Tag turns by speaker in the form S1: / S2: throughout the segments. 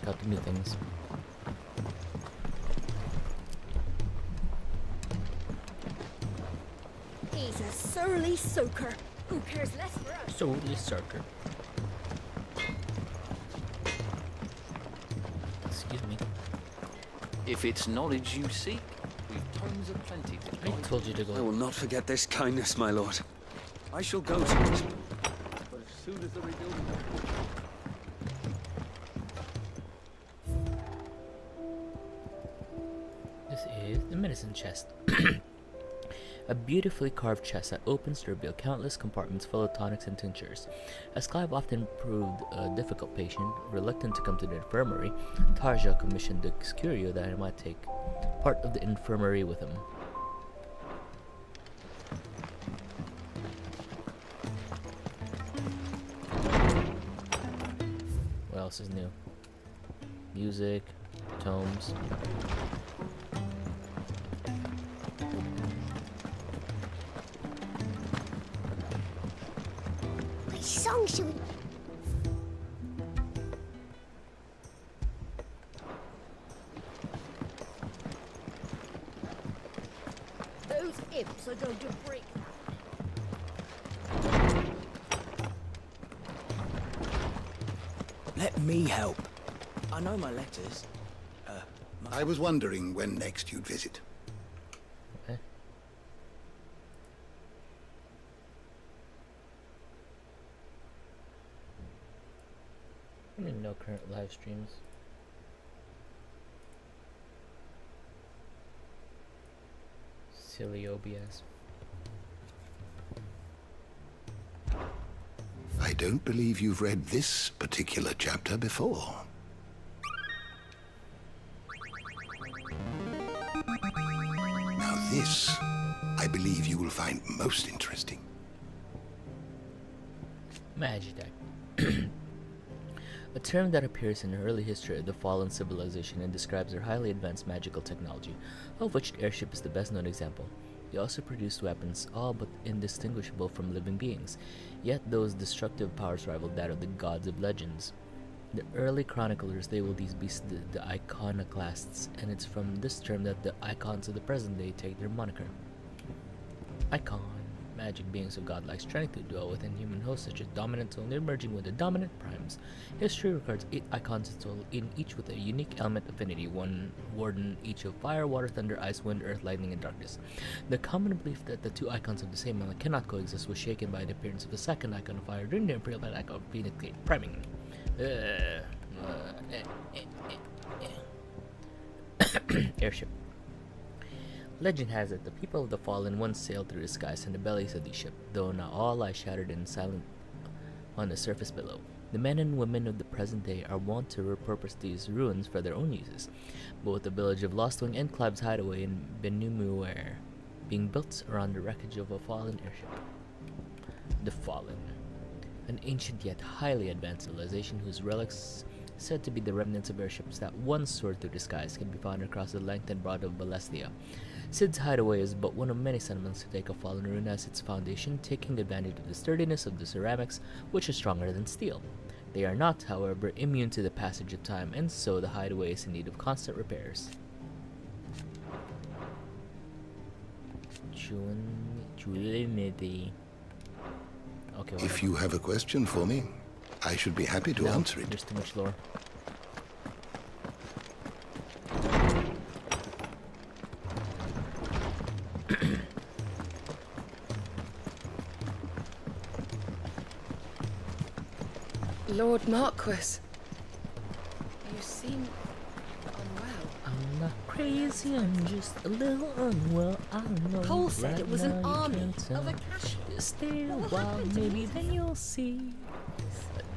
S1: check out the new things.
S2: He's a surly soaker. Who cares less for us?
S1: Surly soaker. Excuse me.
S3: If it's knowledge you seek, we've tons of plenty to
S1: I told you to
S4: I
S1: go.
S4: will not forget this kindness, my lord. I shall go to this. But as soon as the rebuilding...
S1: This is the medicine chest. A beautifully carved chest that opens to reveal countless compartments full of tonics and tinctures. As Clive often proved a difficult patient, reluctant to come to the infirmary, Tarja commissioned the Curio that he might take part of the infirmary with him. What else is new? Music, tomes.
S2: Which song should we... Those imps are going to break.
S5: Let me help. I know my letters.
S6: I was wondering when next you'd visit.
S1: Okay. I don't even know current live streams. Silly OBS.
S6: I don't believe you've read this particular chapter before. Now this, I believe you will find most interesting.
S1: Magitek. A term that appears in the early history of the fallen civilization and describes their highly advanced magical technology, of which the airship is the best known example. They also produced weapons all but indistinguishable from living beings, yet those destructive powers rivaled that of the gods of legends. The early chroniclers labeled these beasts the iconoclasts, and it's from this term that the icons of the present day take their moniker. Icon. Magic beings of godlike strength who dwell within human hosts such as dominants only emerging with the dominant primes. History records 8 icons in total, in each with a unique element affinity, one warden each of fire, water, thunder, ice, wind, earth, lightning, and darkness. The common belief that the 2 icons of the same element cannot coexist was shaken by the appearance of the second icon of fire during the Imperial attack of Phoenix Gate priming. Airship. Legend has it the people of the Fallen once sailed through the skies in the bellies of these ships, though now all lie shattered and silent on the surface below. The men and women of the present day are wont to repurpose these ruins for their own uses. Both the village of Lostwing and Clive's hideaway in Benumuer being built around the wreckage of a fallen airship. The Fallen. An ancient yet highly advanced civilization whose relics, said to be the remnants of airships that once soared through the skies, can be found across the length and broad of Balestia. Sid's hideaway is but one of many settlements to take a fallen ruin as its foundation, taking advantage of the sturdiness of the ceramics, which is stronger than steel. They are not, however, immune to the passage of time, and so the hideaway is in need of constant repairs. Okay,
S6: If you have a question for me, I should be happy to answer it.
S1: There's too much lore.
S7: Lord Marquis, you seem unwell.
S1: I'm not crazy, I'm just a little unwell. I know.
S2: Cole said it was an
S1: now you
S2: army
S1: can't tell.
S2: of a cash.
S1: Just stay a
S2: What
S1: while,
S2: happened to
S1: maybe
S2: Marquis?
S1: then you'll see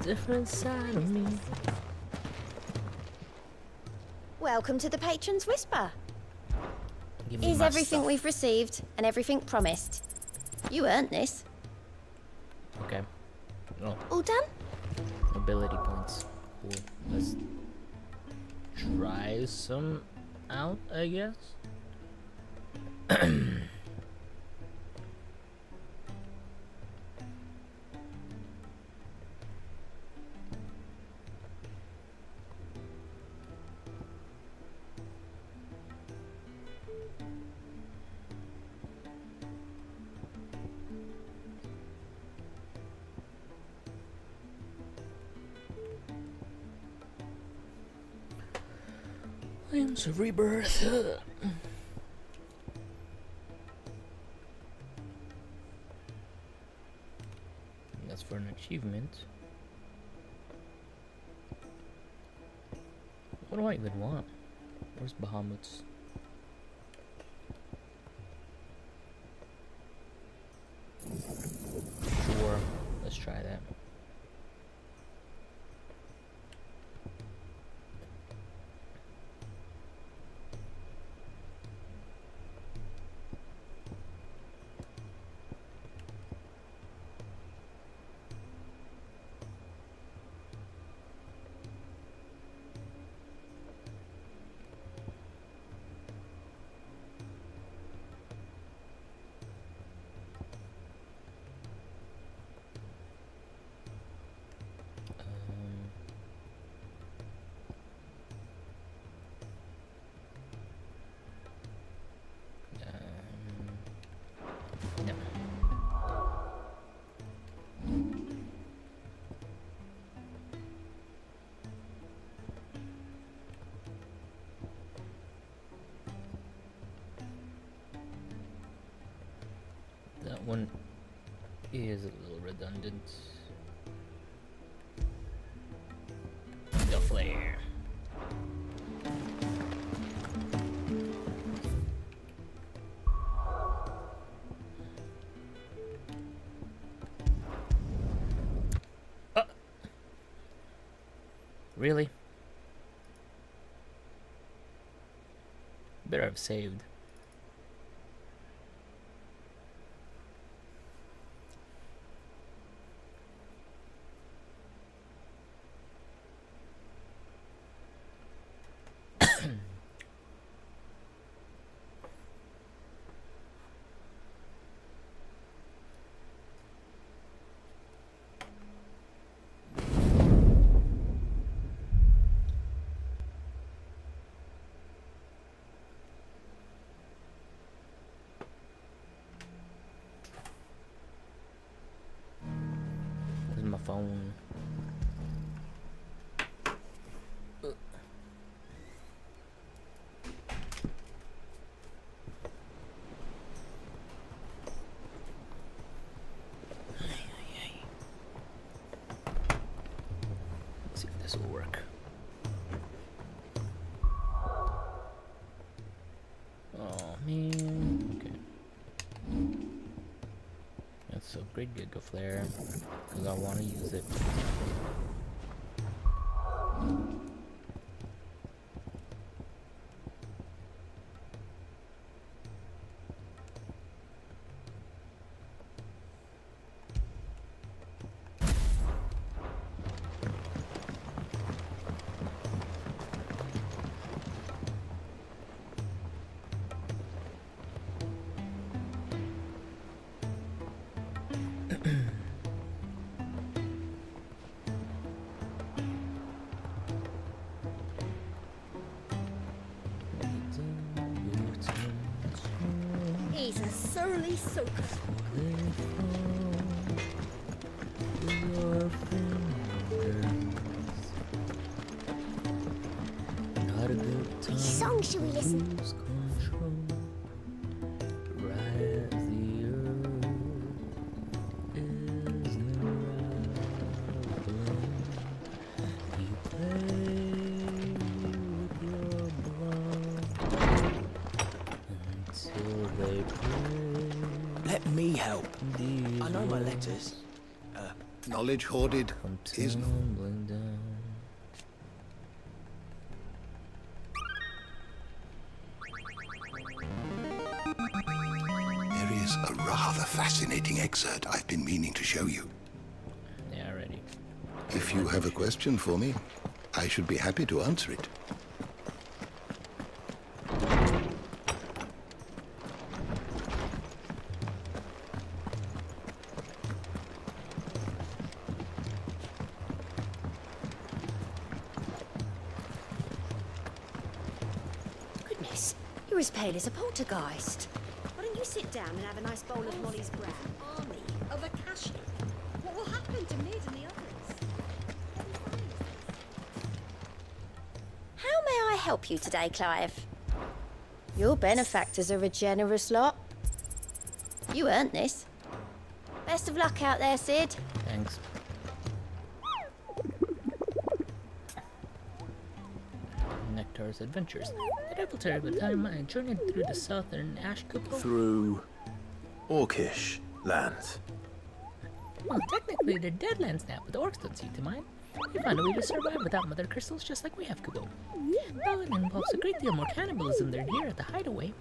S1: a different side of me.
S8: Welcome to the Patron's Whisper.
S1: Give me
S8: Is
S1: my
S8: everything
S1: stuff.
S8: we've received and everything promised? You earned this.
S1: Okay. Oh,
S8: All done?
S1: ability points. Cool. Let's try some out, I guess. I am so rebirth. That's for an achievement. What do I even want? Where's Bahamut's? Sure, let's try that. No. That one is a little redundant. The flare. Really? Better have saved. My phone. Let's see if this will work. Oh man. Okay. That's a great Giga Flare, because I want to use it.
S2: He's a surly soaker.
S8: Which song should we listen?
S5: Let me help. I know my letters.
S6: Knowledge hoarded is not.
S1: tumbling down.
S6: There is a rather fascinating excerpt I've been meaning to show you.
S1: Yeah, ready.
S6: If you have a question for me, I should be happy to answer it.
S8: Goodness, you're as pale as a poltergeist.
S2: Why don't you sit down and have a nice bowl of Molly's brown? Army of Akashi. What will happen to Mid and the others?
S8: How may I help you today, Clive? Your benefactors are a generous lot. You earned this. Best of luck out there, Sid.
S1: Thanks. Nectar's adventures. Did I tell you the time I journeyed through the southern ash cupola?
S9: Through Orcish lands.
S1: Well, technically they're dead lands now, but the orcs don't seem to mind. They found a way to survive without mother crystals just like we have, Kubo. Though it involves a great deal more cannibalism than here at the hideaway.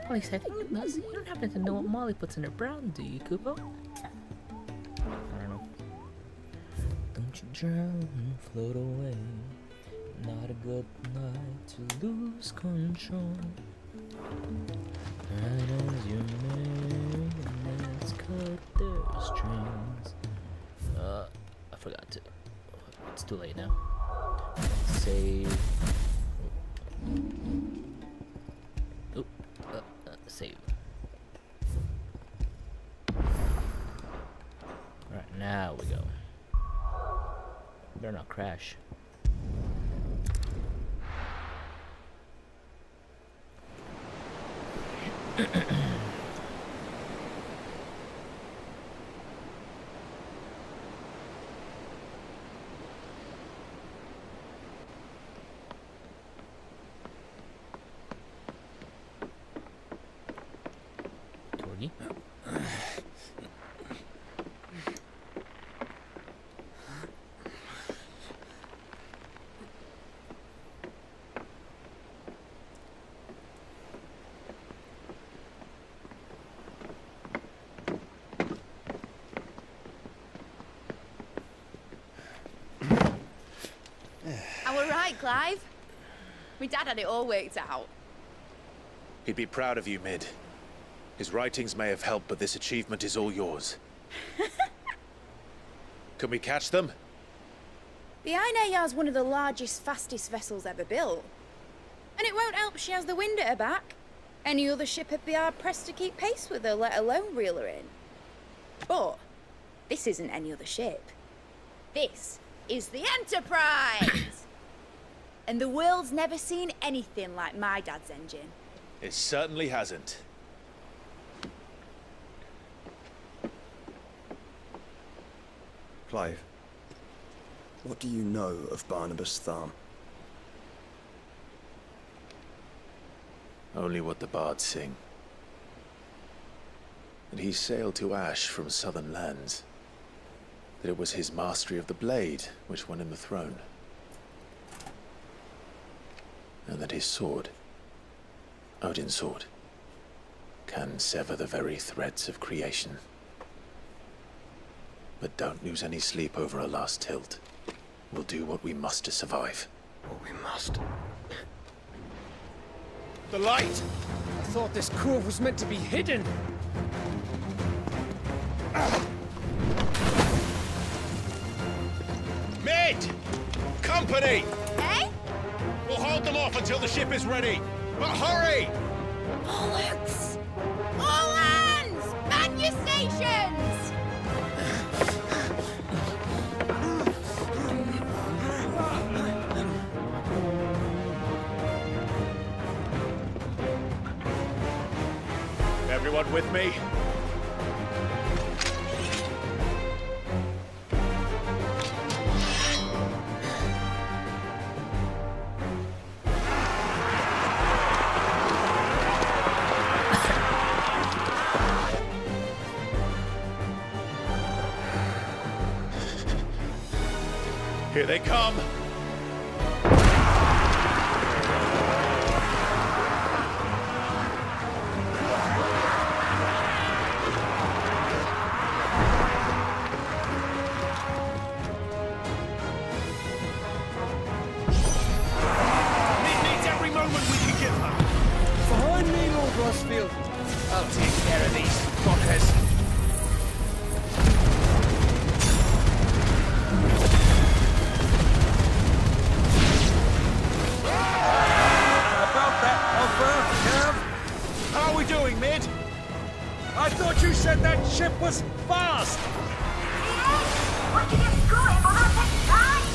S1: At least I think it does. You don't happen to know what Molly puts in her brown, do you, Kubo? I don't know. Don't you drown and float away. Not a good night to lose control. Right as you may, let's cut their strings. I forgot to. It's too late now. Save. Oop. Save. Alright, now we go. Better not crash. Torgy.
S7: All right, Clive. My dad had it all worked out.
S9: He'd be proud of you, Mid. His writings may have helped, but this achievement is all yours. Can we catch them?
S10: The Ainayar's one of the largest, fastest vessels ever built. And it won't help she has the wind at her back. Any other ship would be hard-pressed to keep pace with her, let alone reel her in. But this isn't any other ship. This is the Enterprise! And the world's never seen anything like my dad's engine.
S9: It certainly hasn't.
S11: Clive, what do you know of Barnabas Tharm?
S9: Only what the bards sing. That he sailed to Ash from southern lands. That it was his mastery of the blade which won him the throne. And that his sword, Odin's sword, can sever the very threads of creation. But don't lose any sleep over a last tilt. We'll do what we must to survive.
S11: What we must.
S5: The light! I thought this cove was meant to be hidden.
S9: Mid! Company!
S10: Eh?
S9: We'll hold them off until the ship is ready. But hurry!
S10: Bollocks! All hands! Man your stations!
S9: Everyone with me? Here they come!
S5: Behind me, Lord Rossfield. I'll take care of these fuckers.
S9: About that, Alpha, Cav. How are we doing, Mid?
S5: I thought you said that ship was fast.
S12: What can you destroy, but that takes time!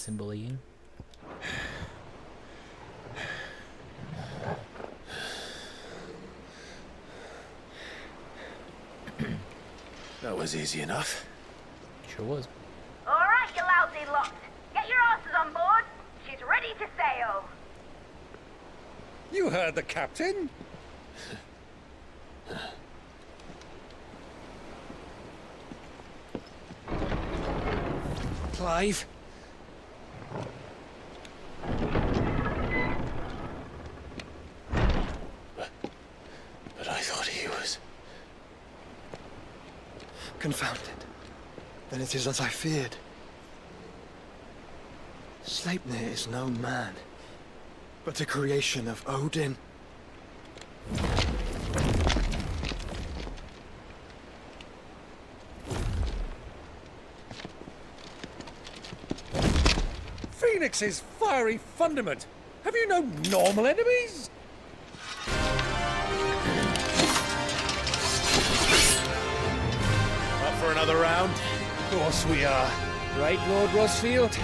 S1: Innocent bullying.
S9: That was easy enough.
S1: Sure was.
S12: All right, you lousy lot. Get your asses on board. She's ready to sail.
S5: You heard the captain. Clive.
S9: But I thought he was...
S11: Confounded. Then it is as I feared. Sleipnir is no man, but a creation of Odin.
S5: Phoenix's fiery fundament. Have you no normal enemies?
S9: Up for another round?
S5: Of course we are. Right, Lord Rosfield?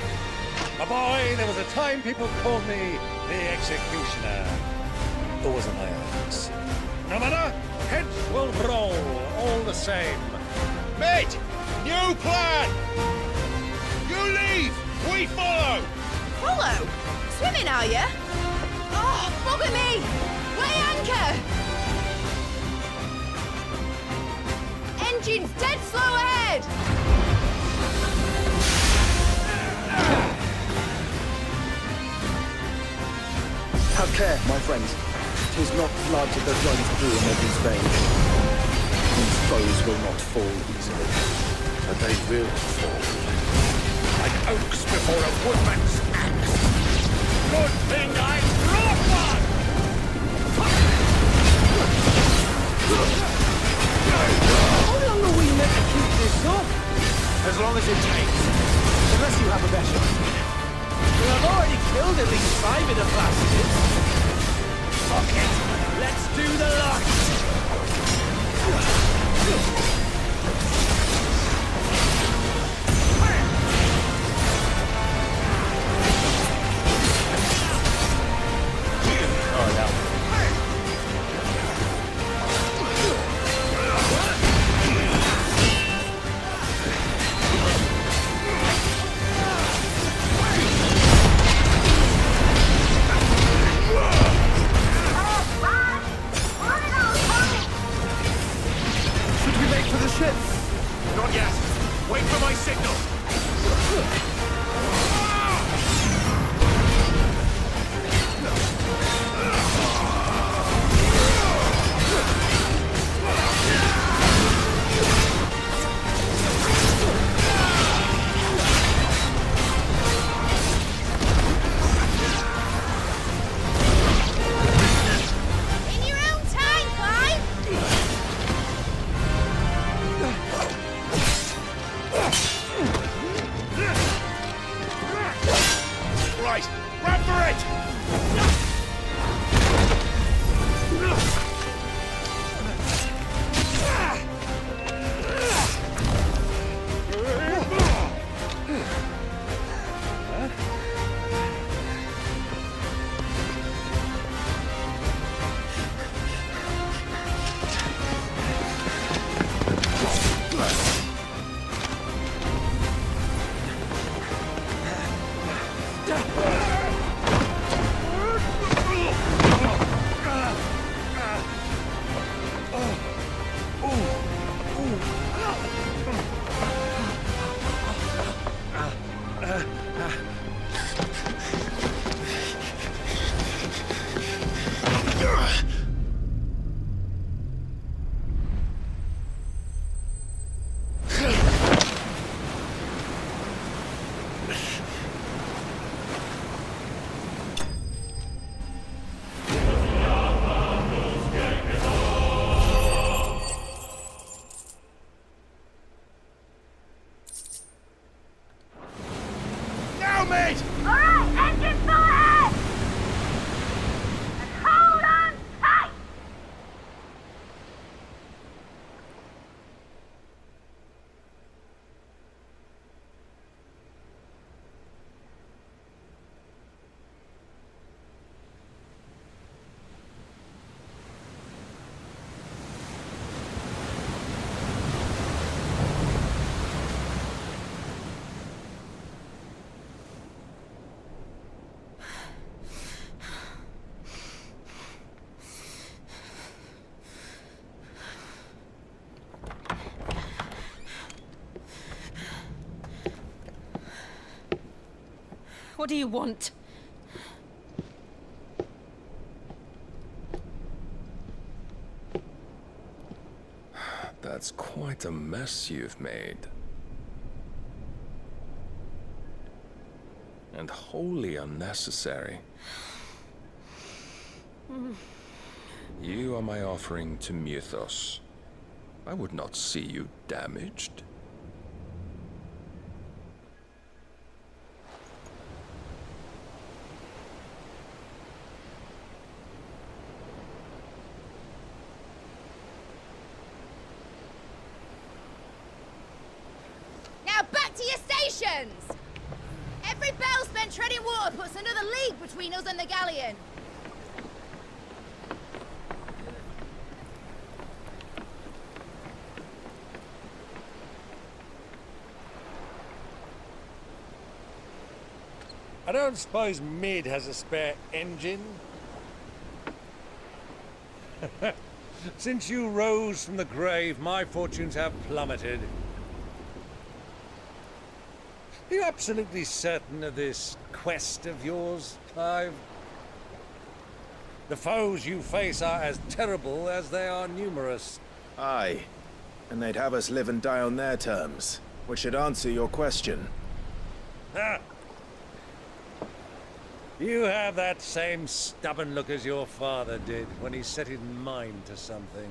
S5: My boy, there was a time people called me the Executioner. Those are my eyes. No matter, heads will roll, all the same.
S13: Mate! New plan! You leave! We follow!
S7: Follow? Swimming, are you? Oh, bugger me! Weigh anchor! Engine's dead slow ahead!
S11: Have care, my friends. 'Tis not blood that runs through in every vein. These foes will not fall easily.
S9: But they will fall.
S5: Like oaks before a woodman's axe. Good thing I brought one!
S11: How long are we meant to keep this up?
S5: As long as it takes.
S11: Unless you have a better.
S5: Well, I've already killed at least 5 of the bastards. Fuck it. Let's do the lot.
S13: Not yet. Wait for my signal.
S7: In your own time, Clive!
S13: Right, run for it! Now, mate!
S12: All right, engine full ahead! And hold on tight!
S10: What do you want?
S14: That's quite a mess you've made. And wholly unnecessary. You are my offering to Mythos. I would not see you damaged.
S7: Now back to your stations! Every bell spent treading water puts another league between us and the galleon.
S5: I don't suppose Mid has a spare engine? Since you rose from the grave, my fortunes have plummeted. Are you absolutely certain of this quest of yours, Clive? The foes you face are as terrible as they are numerous.
S11: Aye. And they'd have us live and die on their terms, which should answer your question.
S5: Ha! You have that same stubborn look as your father did when he set his mind to something.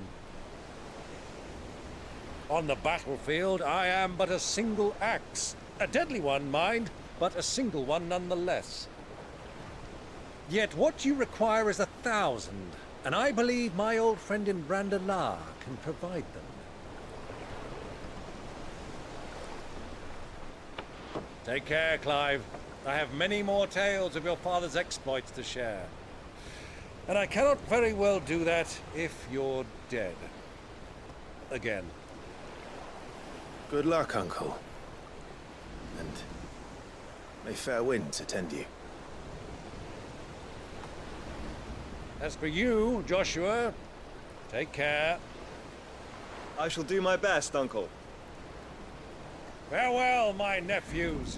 S5: On the battlefield, I am but a single axe. A deadly one, mind, but a single one nonetheless. Yet what you require is 1,000, and I believe my old friend in Brandalar can provide them. Take care, Clive. I have many more tales of your father's exploits to share. And I cannot very well do that if you're dead. Again.
S11: Good luck, Uncle. And may fair winds attend you.
S5: As for you, Joshua, take care.
S15: I shall do my best, Uncle.
S5: Farewell, my nephews.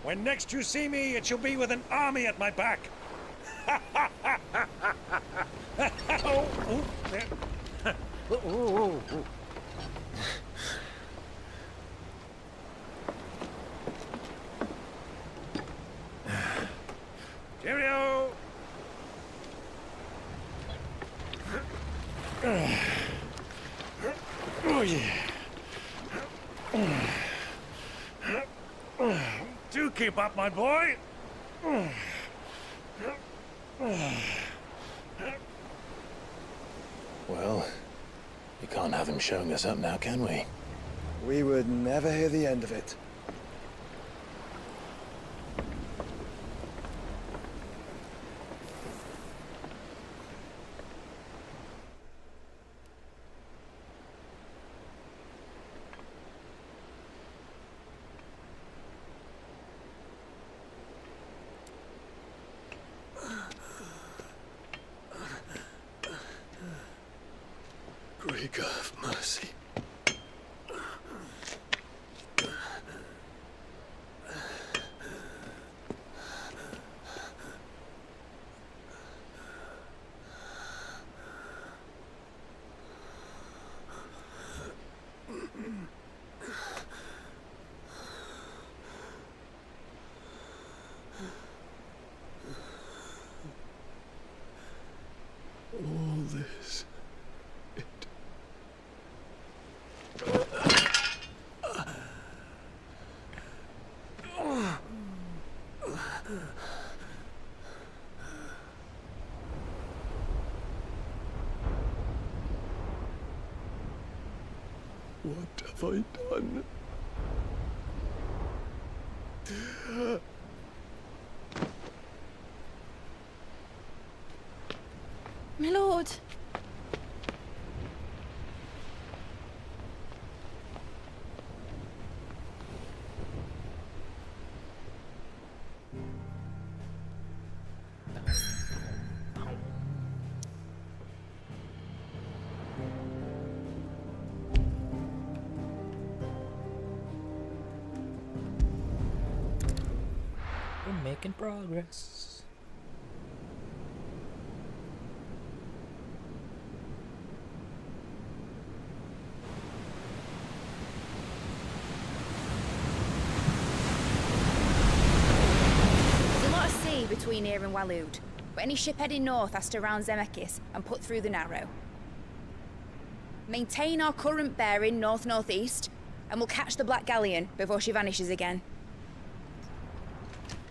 S5: When next you see me, it shall be with an army at my back. Cheerio! Oh, yeah. Do keep up, my boy.
S9: Well, we can't have him showing us up now, can we?
S15: We would never hear the end of it.
S14: Greek of mercy. All this. What have I done?
S10: My lord.
S1: We're making progress.
S10: There's a lot of sea between here and Waloed, but any ship heading north has to round Zemeckis and put through the Narrow. Maintain our current bearing north-northeast, and we'll catch the Black Galleon before she vanishes again.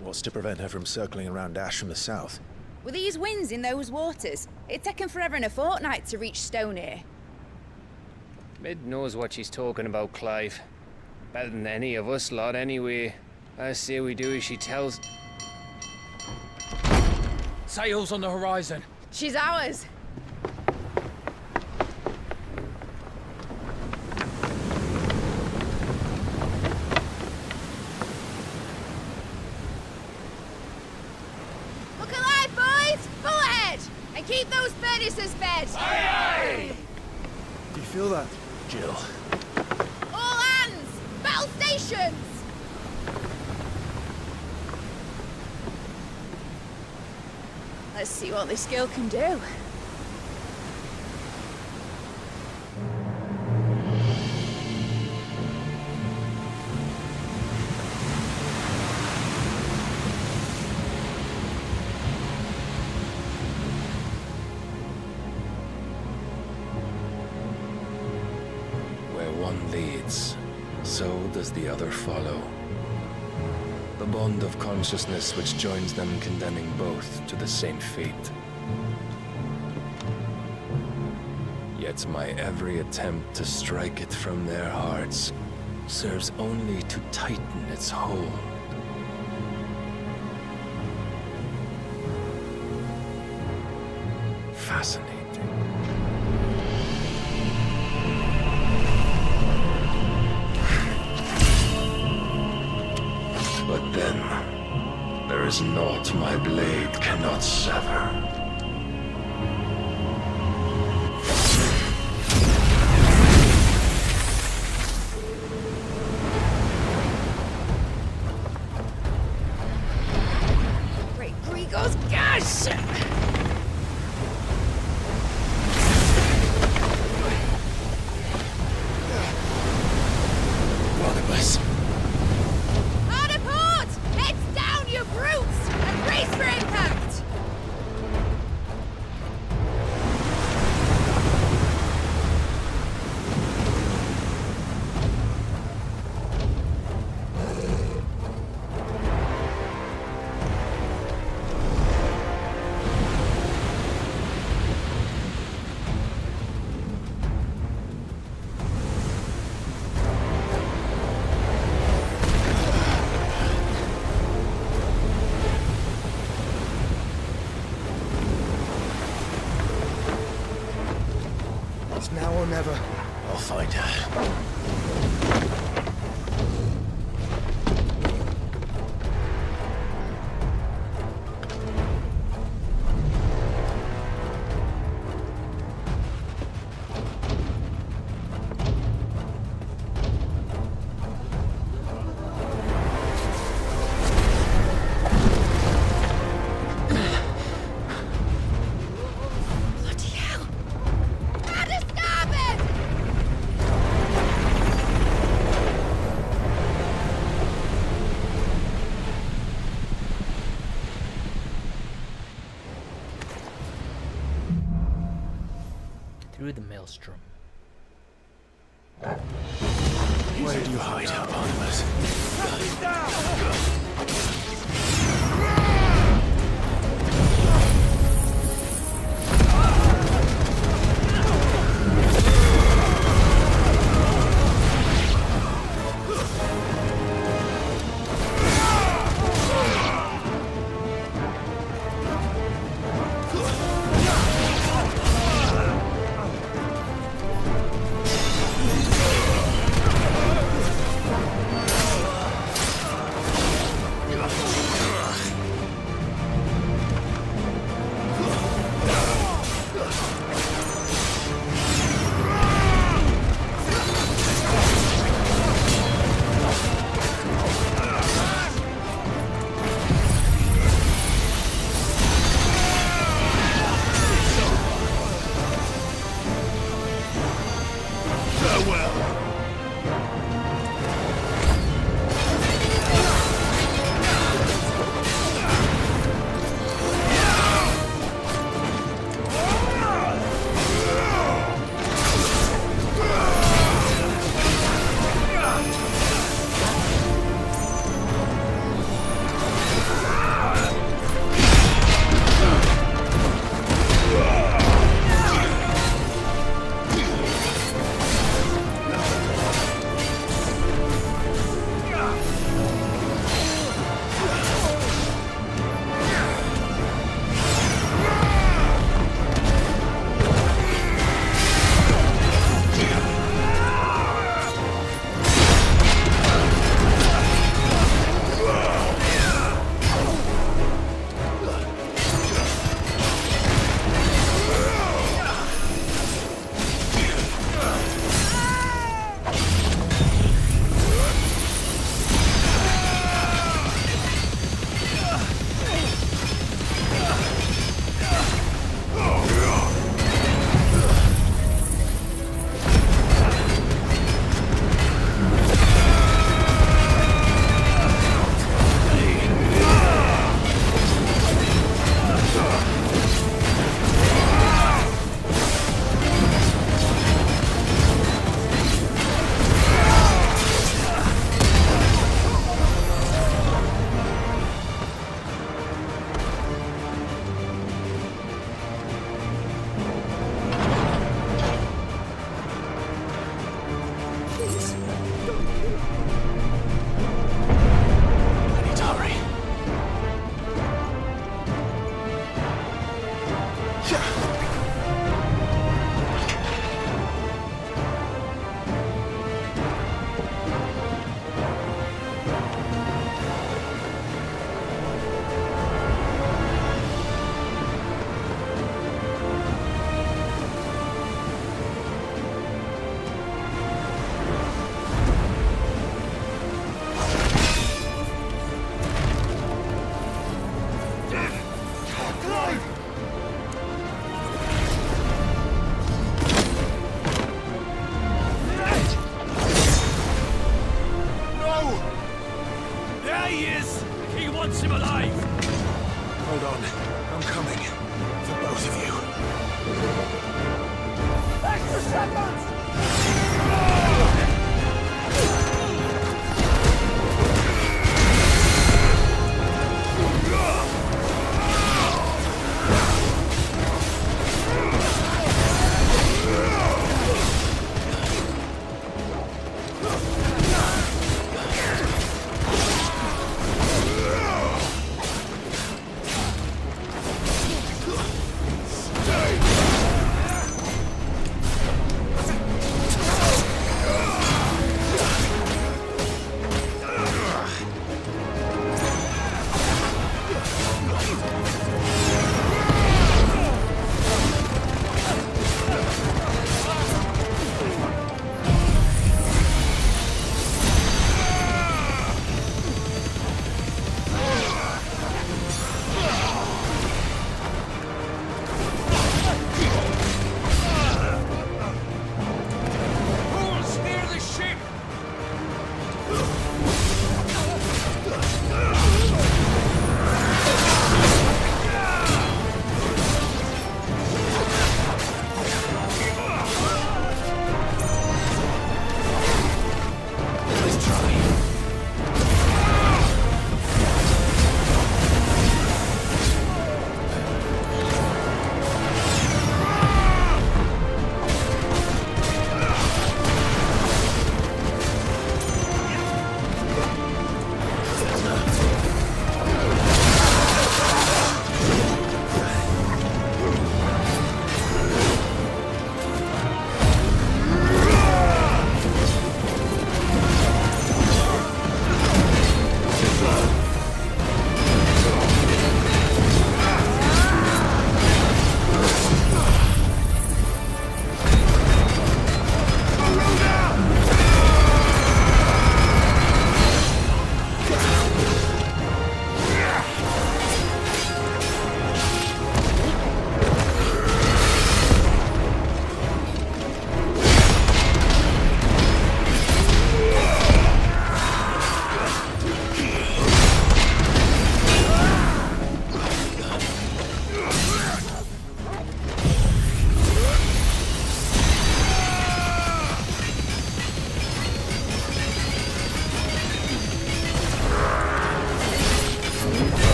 S9: What's to prevent her from circling around Ash from the south?
S10: With these winds in those waters, it'd taken forever and a fortnight to reach Stone here.
S16: Mid knows what she's talking about, Clive. Better than any of us lot, anyway. I say we do as she tells.
S13: Sails on the horizon.
S10: She's ours.
S7: Look alive, boys! Pull ahead! And keep those furnaces fed!
S13: Aye, aye!
S15: Do you feel that?
S9: Jill.
S7: All hands! Battle stations!
S10: Let's see what this girl can do.
S14: Where one leads, so does the other follow. The bond of consciousness which joins them condemning both to the same fate. Yet my every attempt to strike it from their hearts serves only to tighten its hold. Fascinating. But then, there is naught my blade cannot sever.
S10: Great Grigos, gosh!
S9: Barnabas.
S7: Hard a port! Heads down, you brutes! And brace for impact!
S15: It's now or never.
S9: I'll find her.
S10: Bloody hell!
S7: Out of starboard!
S1: Through the maelstrom.
S9: Where did you hide, Barnabas?
S6: Hold on. I'm coming. For both of you.
S13: Extra seconds!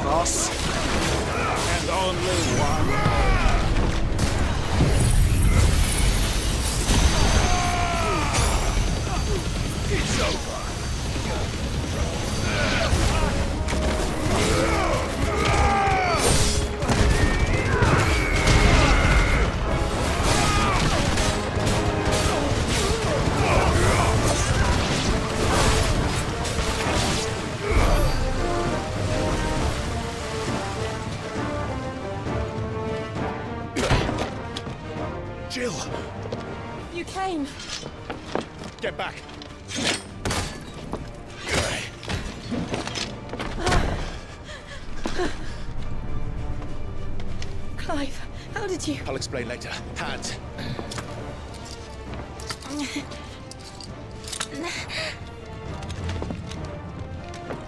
S5: boss. And only one. It's over. Jill!
S10: You came.
S5: Get back!
S10: Clive, how did you...
S5: I'll explain later. Hands.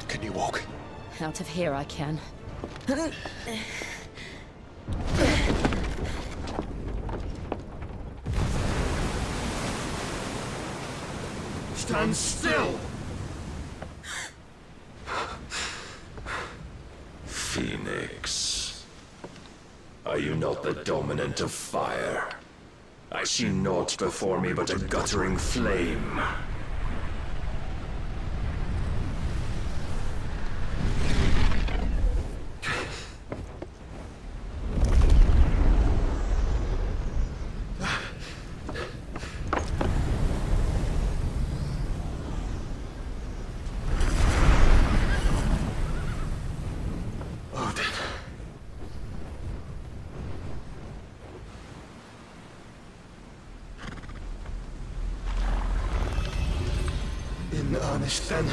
S5: Can you walk?
S10: Out of here I can.
S15: Stand still!
S14: Phoenix. Are you not the dominant of fire? I see naught before me but a guttering flame.
S15: In earnest, then.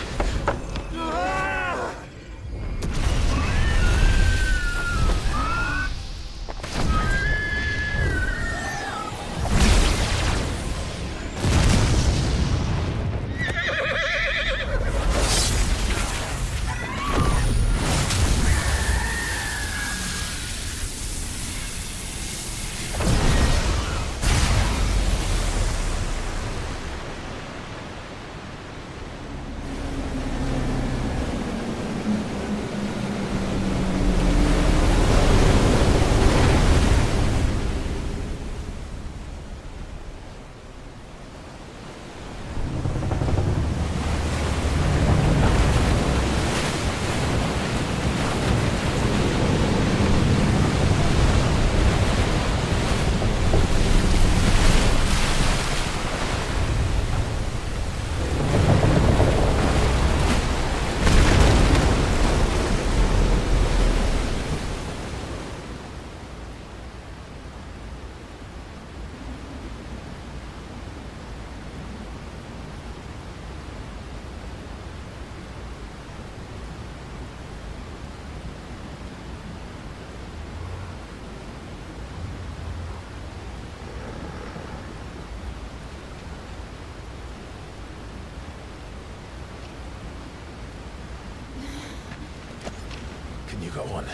S5: Can you go on?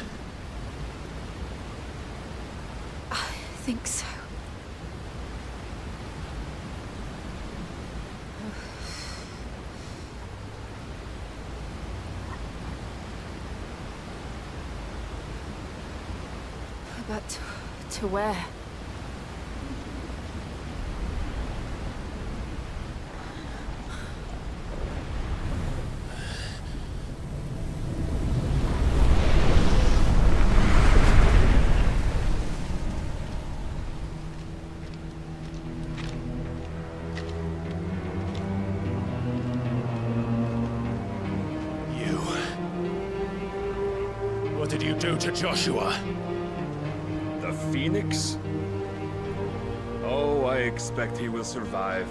S10: I think so. But to where?
S5: What did you do to Joshua?
S14: The Phoenix? Oh, I expect he will survive.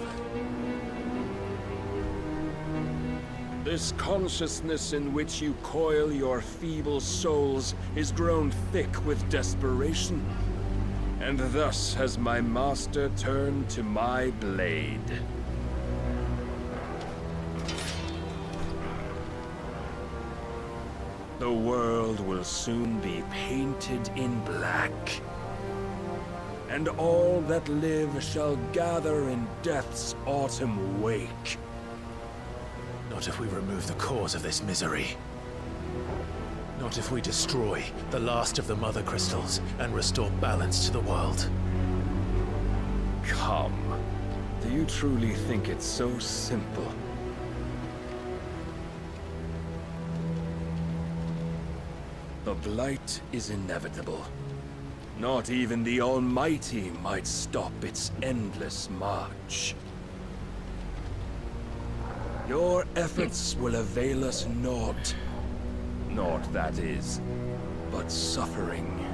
S14: This consciousness in which you coil your feeble souls is grown thick with desperation. And thus has my master turned to my blade. The world will soon be painted in black. And all that live shall gather in death's autumn wake.
S5: Not if we remove the cause of this misery. Not if we destroy the last of the Mother Crystals and restore balance to the world.
S14: Come. Do you truly think it's so simple? The Blight is inevitable. Not even the Almighty might stop its endless march. Your efforts will avail us naught. Naught, that is, but suffering.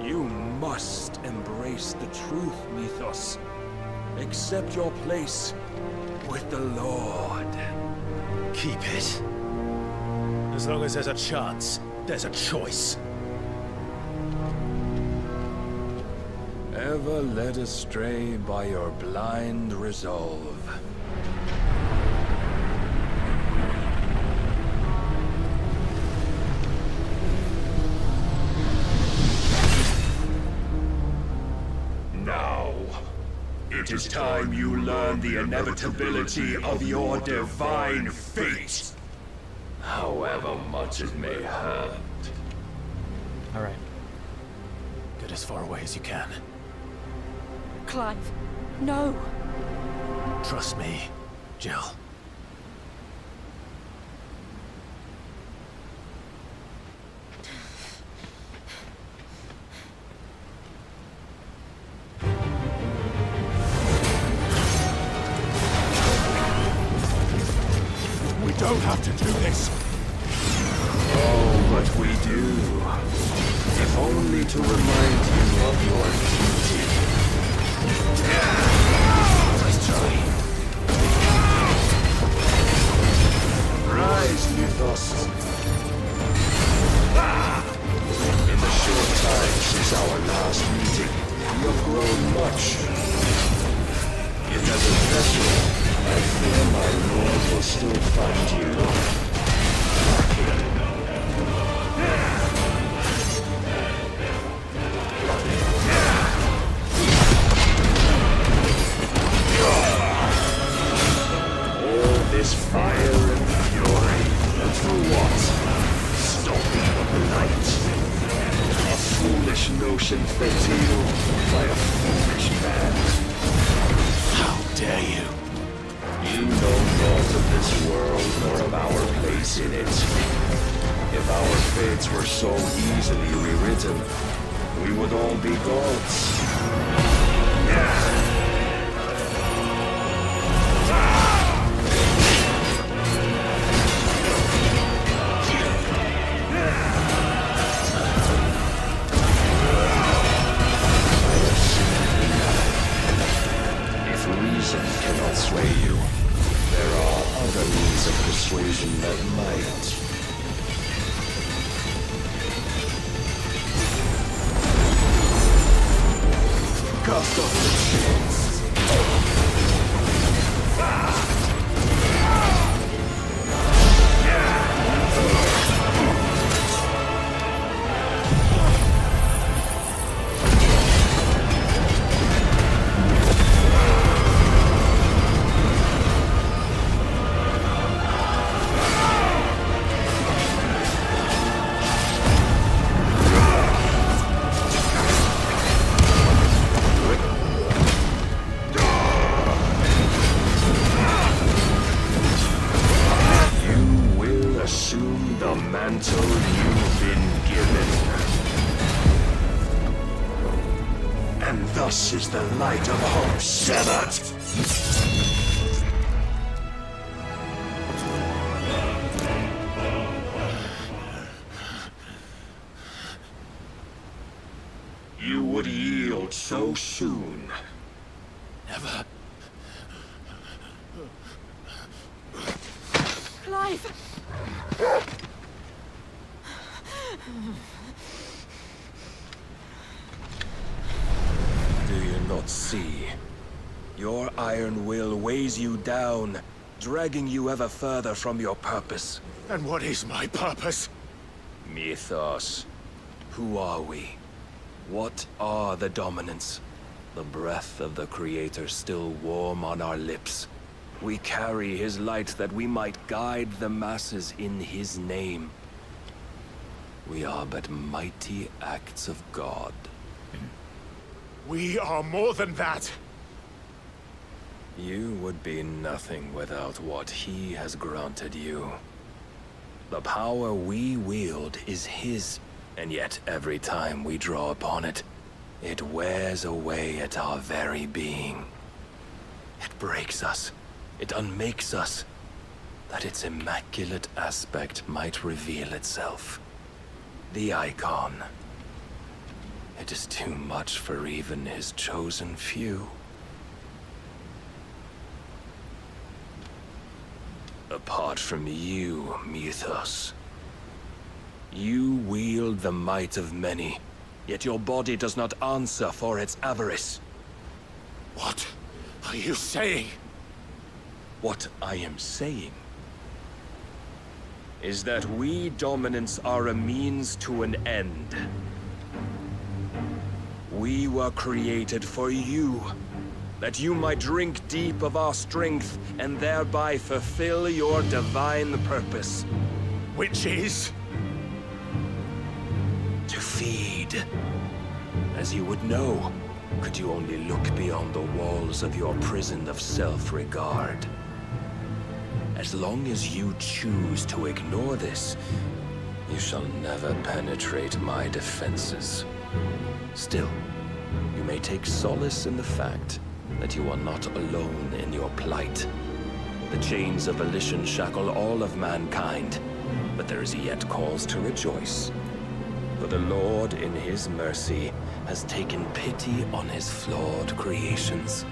S14: You must embrace the truth, Mythos. Accept your place with the Lord.
S9: Keep it. As long as there's a chance, there's a choice.
S14: Ever led astray by your blind resolve.
S15: Now, it is time you learn the inevitability of your divine fate. However much it may hurt.
S1: Alright.
S9: Get as far away as you can.
S2: Clive, no.
S9: Trust me, Jill.
S15: We don't have to do this. Oh, but we do. If only to remind you of your duty. Let's try. Rise, Mythos. In the short time since our last meeting, you have grown much. Yet as a vessel, I fear my lord will still find you. All this fire and fury, and for what? Stopping the light. A foolish notion fed to you by a foolish man.
S9: How dare you?
S15: You know naught of this world nor of our place in it. If our fates were so easily rewritten, we would all be gods. If reason cannot sway you, there are other means of persuasion that might. Cast off the chains. Mantle you've been given. And thus is the light of hope severed. You would yield so soon.
S9: Never.
S2: Clive!
S14: Do you not see? Your iron will weighs you down, dragging you ever further from your purpose.
S15: And what is my purpose?
S14: Mythos. Who are we? What are the dominants? The breath of the Creator still warm on our lips. We carry his light that we might guide the masses in his name. We are but mighty acts of God.
S15: We are more than that.
S14: You would be nothing without what he has granted you. The power we wield is his, and yet every time we draw upon it, it wears away at our very being. It breaks us, it unmakes us, that its immaculate aspect might reveal itself. The icon.
S15: It is too much for even his chosen few. Apart from you, Mythos. You wield the might of many, yet your body does not answer for its avarice.
S6: What are you saying?
S15: What I am saying is that we dominants are a means to an end. We were created for you, that you might drink deep of our strength and thereby fulfill your divine purpose.
S6: Which is?
S15: To feed. As you would know, could you only look beyond the walls of your prison of self-regard. As long as you choose to ignore this, you shall never penetrate my defenses. Still, you may take solace in the fact that you are not alone in your plight. The chains of volition shackle all of mankind, but there is yet cause to rejoice. For the Lord, in his mercy, has taken pity on his flawed creations,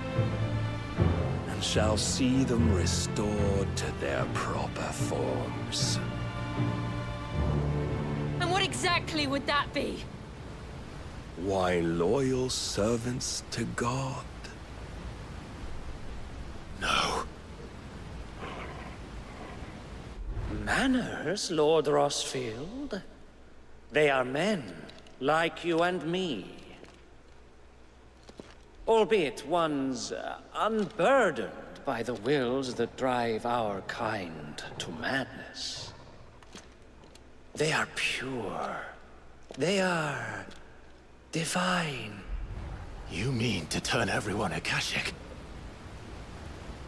S15: and shall see them restored to their proper forms.
S17: And what exactly would that be?
S15: Why, loyal servants to God.
S6: No.
S18: Manners, Lord Rossfield? They are men, like you and me. Albeit ones unburdened by the wills that drive our kind to madness. They are pure. They are divine.
S6: You mean to turn everyone Akashic?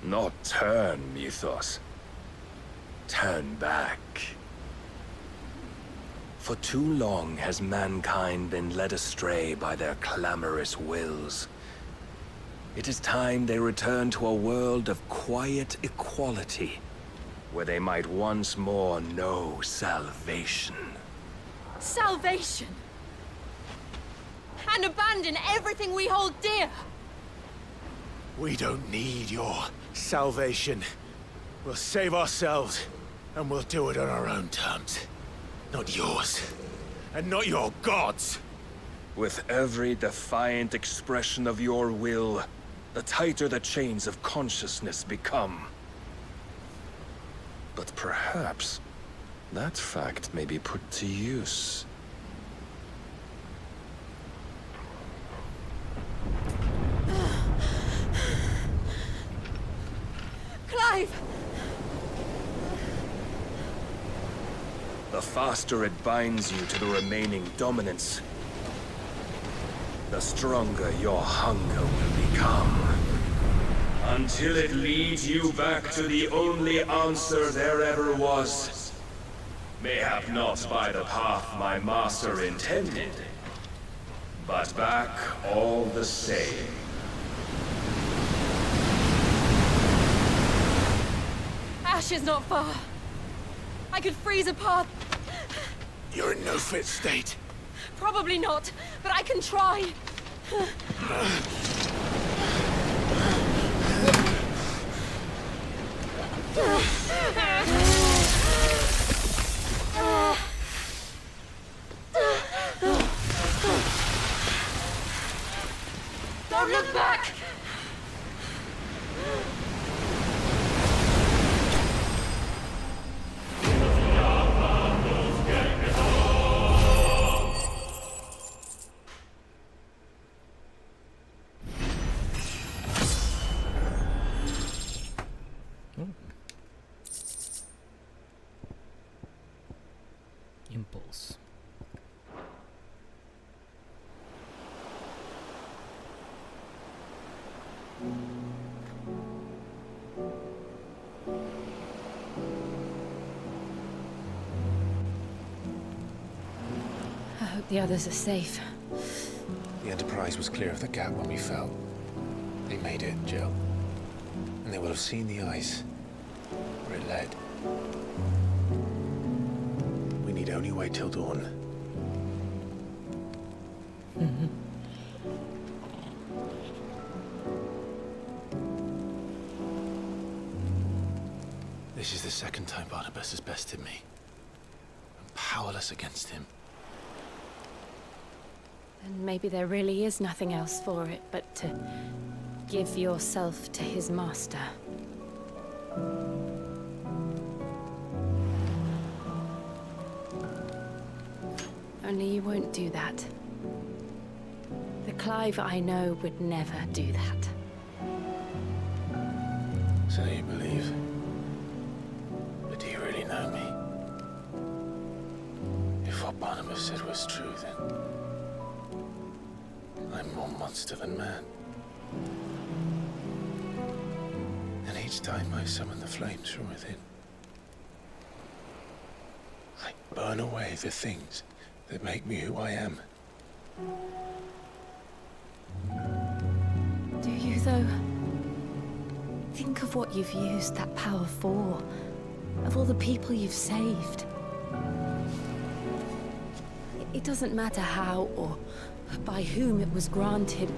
S15: Not turn, Mythos. Turn back. For too long has mankind been led astray by their clamorous wills. It is time they return to a world of quiet equality, where they might once more know salvation.
S17: Salvation! And abandon everything we hold dear!
S6: We don't need your salvation. We'll save ourselves, and we'll do it on our own terms. Not yours. And not your gods!
S15: With every defiant expression of your will, the tighter the chains of consciousness become. But perhaps that fact may be put to use.
S17: Clive!
S15: The faster it binds you to the remaining dominance, the stronger your hunger will become. Until it leads you back to the only answer there ever was. Mayhap not by the path my master intended, but back all the same.
S17: Ash is not far. I could freeze a path.
S6: You're in no fit state.
S17: Probably not, but I can try. Don't look back!
S1: Impulse.
S10: I hope the others are safe.
S9: The Enterprise was clear of the gap when we fell. They made it, Jill. And they will have seen the ice where it led. We need only wait till dawn.
S6: This is the second time Barnabas has bested me. I'm powerless against him.
S17: And maybe there really is nothing else for it but to give yourself to his master. Only you won't do that. The Clive I know would never do that.
S6: So you believe? But do you really know me? If what Barnabas said was true, then I'm more monster than man. And each time I summon the flames from within, I burn away the things that make me who I am.
S17: Do you, though? Think of what you've used that power for. Of all the people you've saved. It doesn't matter how or by whom it was granted,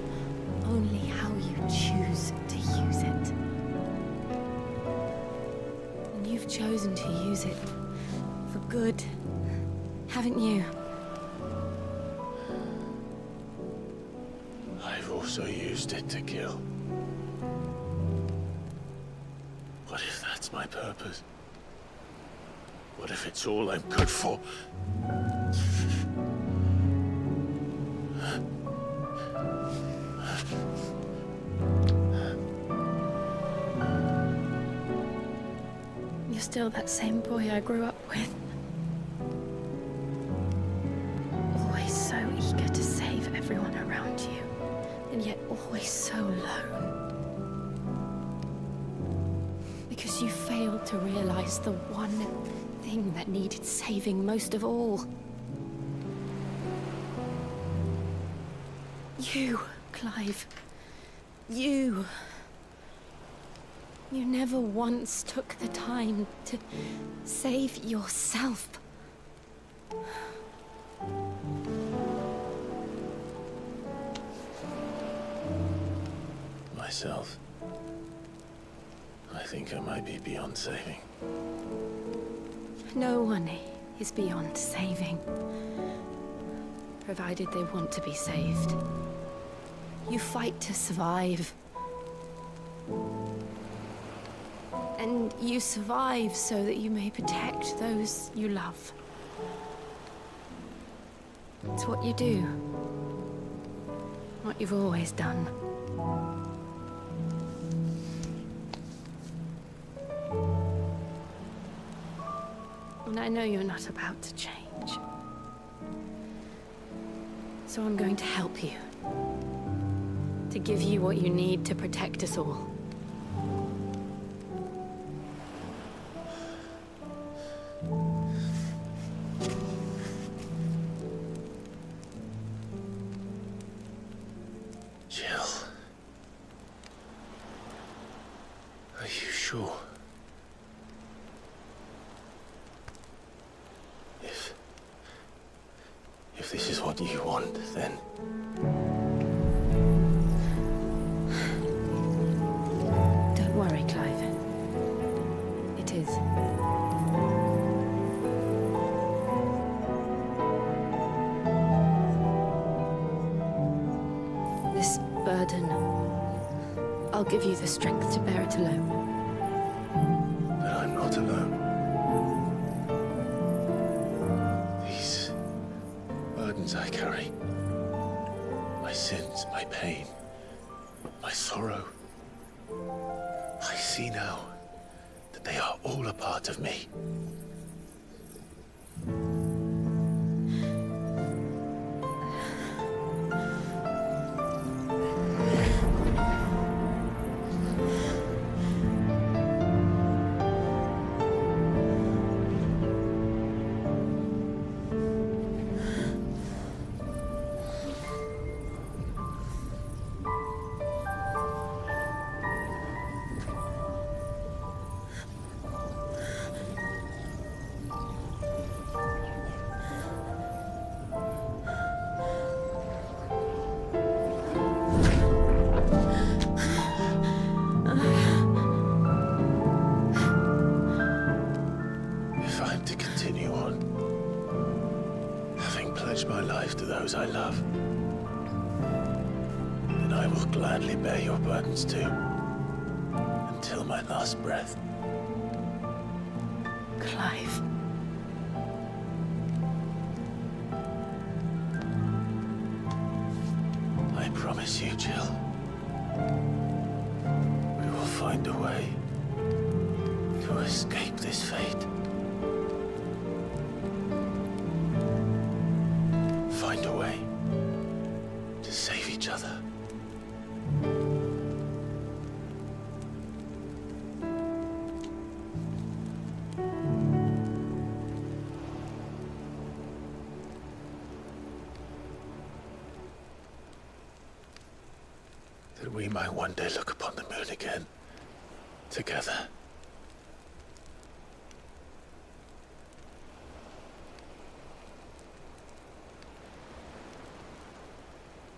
S17: only how you choose to use it. And you've chosen to use it for good, haven't you?
S6: I've also used it to kill. What if that's my purpose? What if it's all I'm good for?
S17: You're still that same boy I grew up with. Always so eager to save everyone around you, and yet always so lone. Because you failed to realize the one thing that needed saving most of all. You, Clive. You. You never once took the time to save yourself.
S6: Myself. I think I might be beyond saving.
S17: No one is beyond saving, provided they want to be saved. You fight to survive. And you survive so that you may protect those you love. It's what you do. What you've always done. And I know you're not about to change. So I'm going to help you. To give you what you need to protect us all.
S6: Jill. Are you sure? If this is what you want, then...
S17: Don't worry, Clive. It is. This burden, I'll give you the strength to bear it alone.
S6: But I'm not alone. These burdens I carry, my sins, my pain, my sorrow, I see now that they are all a part of me. pledge my life to those I love, then I will gladly bear your burdens too, until my last breath.
S17: Clive.
S6: I promise you, Jill, we will find a way to escape this fate. Find a way to save each other. That we might one day look upon the moon again, together.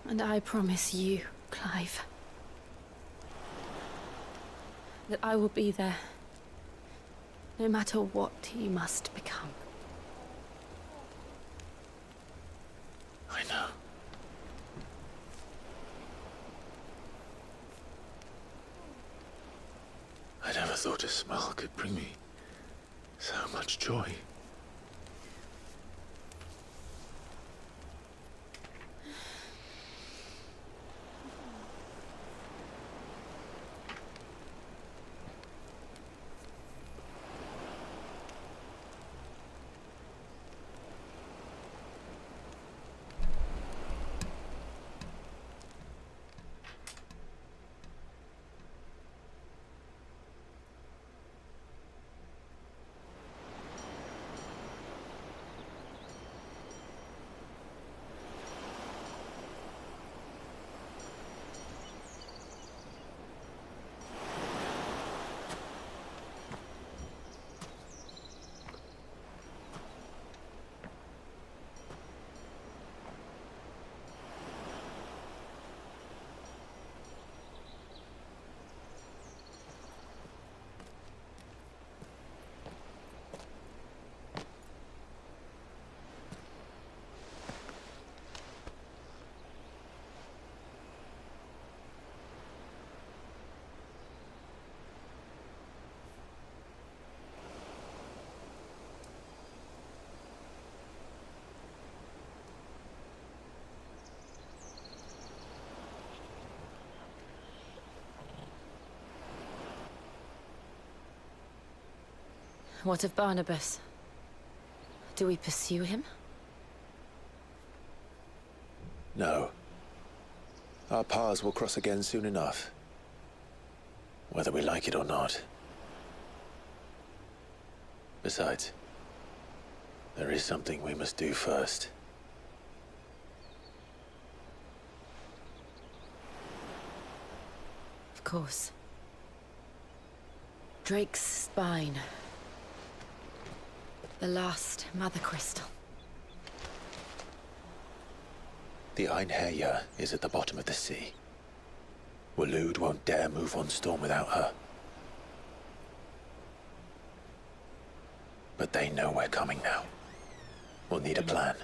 S17: And I promise you, Clive, that I will be there, no matter what you must become.
S6: I know. I never thought a smile could bring me so much joy.
S17: What of Barnabas? Do we pursue him?
S6: No. Our paths will cross again soon enough. Whether we like it or not. Besides, there is something we must do first.
S17: Of course. Drake's spine. The last Mother Crystal.
S6: The Einherjar is at the bottom of the sea. Waloed won't dare move on Storm without her. But they know we're coming now. We'll need a plan.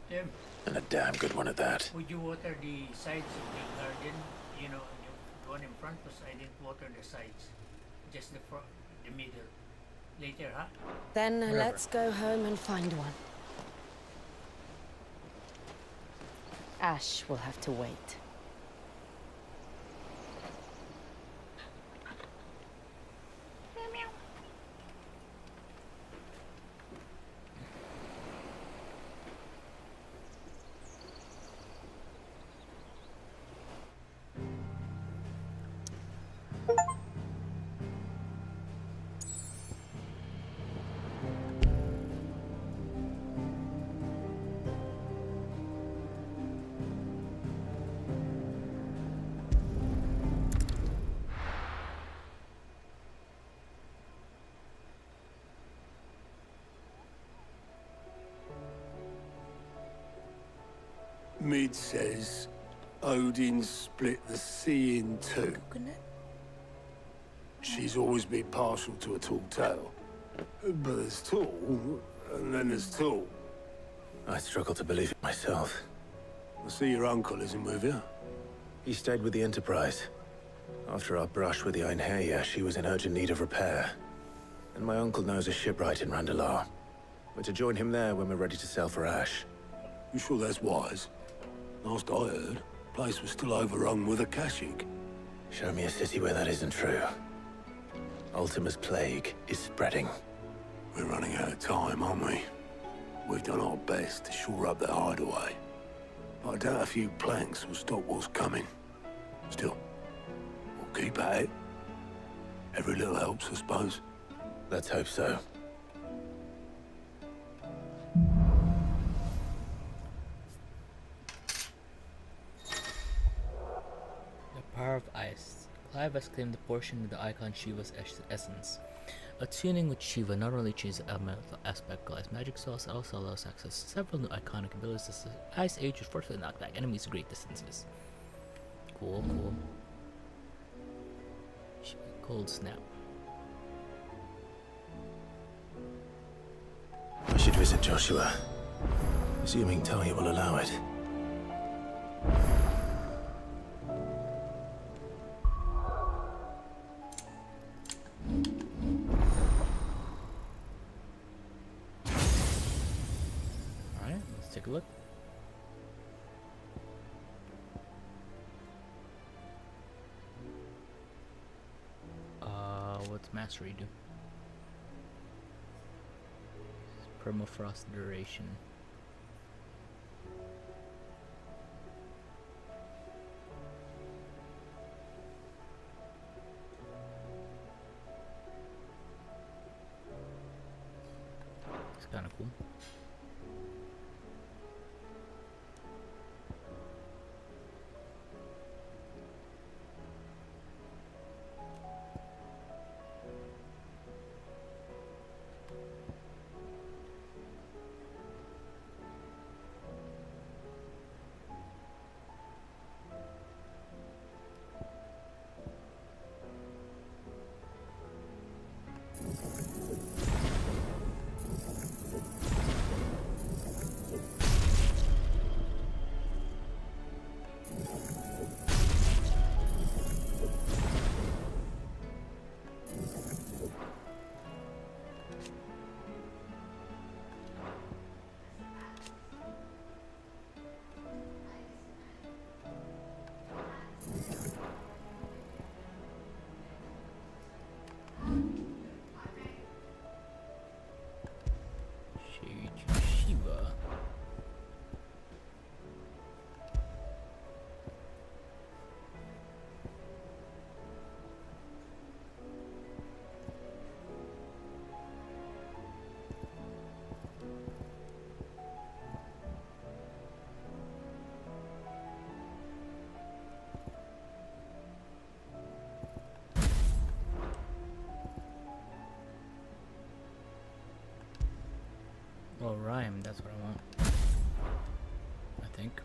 S19: Tim,
S6: And a damn good one at that.
S19: would you water the sides of the garden? You know, the one in front, because I didn't water the sides. Just the front, the middle. Later, huh?
S17: Then
S19: Whatever.
S17: let's go home and find one. Ash will have to wait.
S14: Mid says Odin split the sea in two. She's always been partial to a tall tale. But there's tall, and then there's tall.
S6: I struggle to believe it myself.
S15: I see your uncle isn't with you.
S6: He stayed with the Enterprise. After our brush with the Einherja, she was in urgent need of repair. And my uncle knows a shipwright in Randalar. We're to join him there when we're ready to sail for Ash.
S15: You sure that's wise? Last I heard, the place was still overrun with Akashic.
S6: Show me a city where that isn't true. Ultima's plague is spreading.
S15: We're running out of time, aren't we? We've done our best to shore up the hideaway. But I doubt a few planks will stop what's coming. Still, we'll keep at it. Every little helps, I suppose.
S6: Let's hope so.
S1: The power of ice. Clive has claimed the portion of the icon Shiva's essence. Attuning with Shiva not only changes the elemental aspect of Clive's magic source, it also allows access to several new iconic abilities such as Ice Age, which forcefully knock back enemies to great distances. Cool, cool. Cold Snap.
S6: I should visit Joshua. Assuming Talia will allow it.
S1: Alright, let's take a look. What's Mastery do? Permafrost duration. It's kind of cool. Shiva. Oh, rhyme, that's what I want. I think.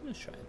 S1: Let's try it.